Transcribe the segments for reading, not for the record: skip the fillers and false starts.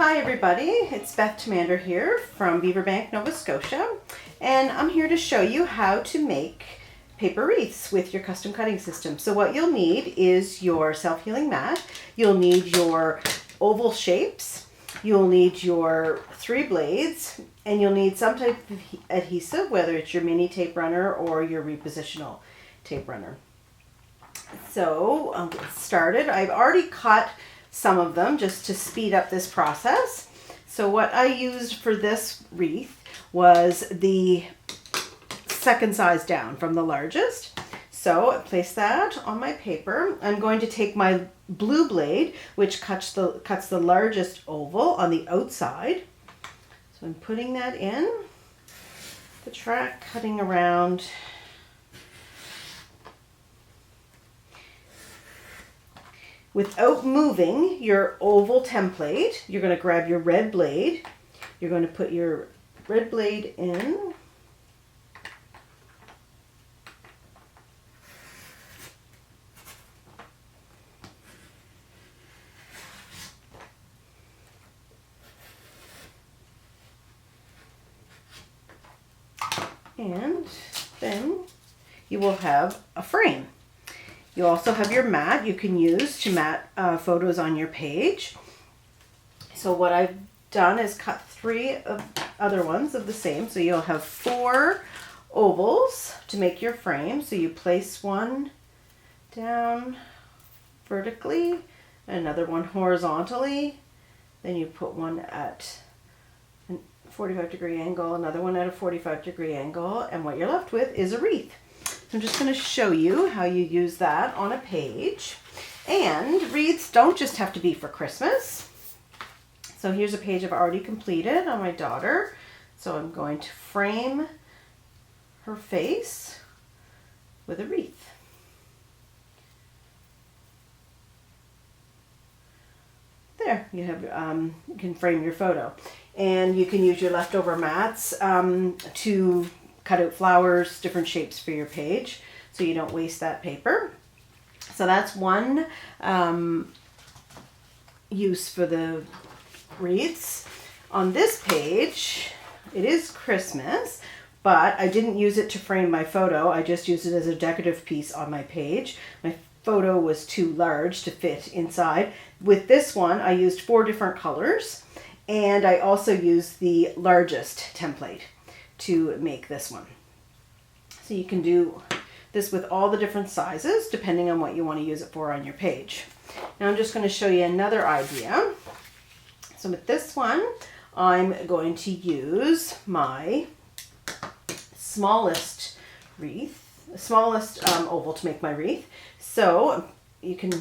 Hi everybody, it's Beth Thomander here from Beaverbank, Nova Scotia, and I'm here to show you how to make paper wreaths with your custom cutting system. So what you'll need is your self-healing mat, you'll need your oval shapes, you'll need your 3 blades, and you'll need some type of adhesive, whether it's your mini tape runner or your repositional tape runner. So I'll get started. I've already cut some of them just to speed up this process. So what I used for this wreath was the second size down from the largest. So I place that on my paper. I'm going to take my blue blade, which cuts the largest oval on the outside. So I'm putting that in the track, cutting around. Without moving your oval template, you're going to grab your red blade. You're going to put your red blade in. And then you will have a frame. You also have your mat you can use to mat photos on your page. So what I've done is cut 3 other ones of the same. So you'll have 4 ovals to make your frame. So you place one down vertically, another one horizontally. Then you put one at a 45-degree angle, another one at a 45-degree angle, and what you're left with is a wreath. I'm just going to show you how you use that on a page. And wreaths don't just have to be for Christmas. So here's a page I've already completed on my daughter. So I'm going to frame her face with a wreath. There, you have you can frame your photo. And you can use your leftover mats to cut out flowers, different shapes for your page, so you don't waste that paper. So that's one use for the wreaths. On this page, it is Christmas, but I didn't use it to frame my photo. I just used it as a decorative piece on my page. My photo was too large to fit inside. With this one, I used 4 different colors, and I also used the largest template to make this one. So you can do this with all the different sizes depending on what you want to use it for on your page. Now I'm just going to show you another idea. So with this one, I'm going to use my smallest oval to make my wreath. So you can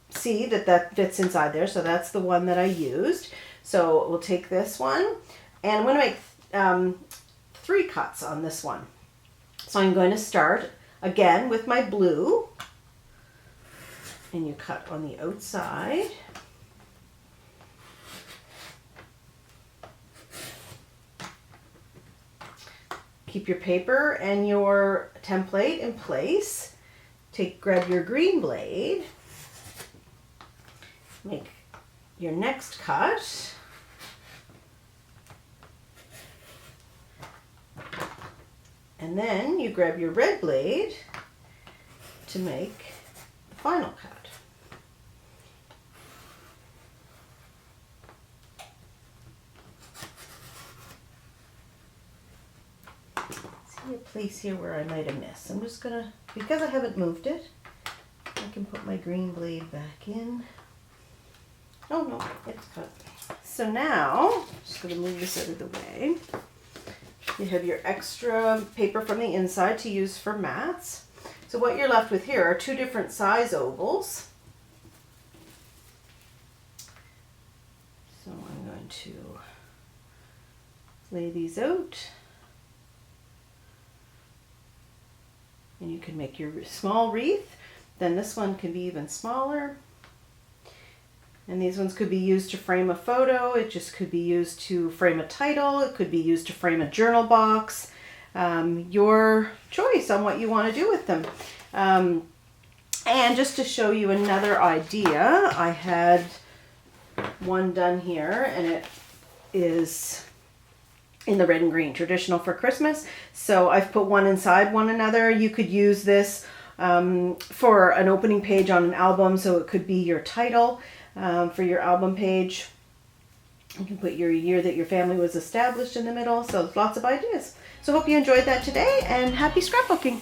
see that fits inside there. So that's the one that I used. So we'll take this one, and I'm going to make 3 cuts on this one. So I'm going to start again with my blue, and you cut on the outside. Keep your paper and your template in place. Grab your green blade, make your next cut. And then you grab your red blade to make the final cut. See a place here where I might have missed. I'm just gonna, because I haven't moved it, I can put my green blade back in. Oh no, it's cut. So now, I'm just gonna move this out of the way. You have your extra paper from the inside to use for mats. So what you're left with here are 2 different size ovals. So I'm going to lay these out. And you can make your small wreath. Then this one can be even smaller. And these ones could be used to frame a photo. It just could be used to frame a title. It could be used to frame a journal box. Your choice on what you want to do with them. And just to show you another idea, I had one done here, and it is in the red and green, traditional for Christmas. So I've put one inside one another. You could use this for an opening page on an album, so it could be your title for your album page. You can put your year that your family was established in the middle. So lots of ideas. So hope you enjoyed that today, and happy scrapbooking.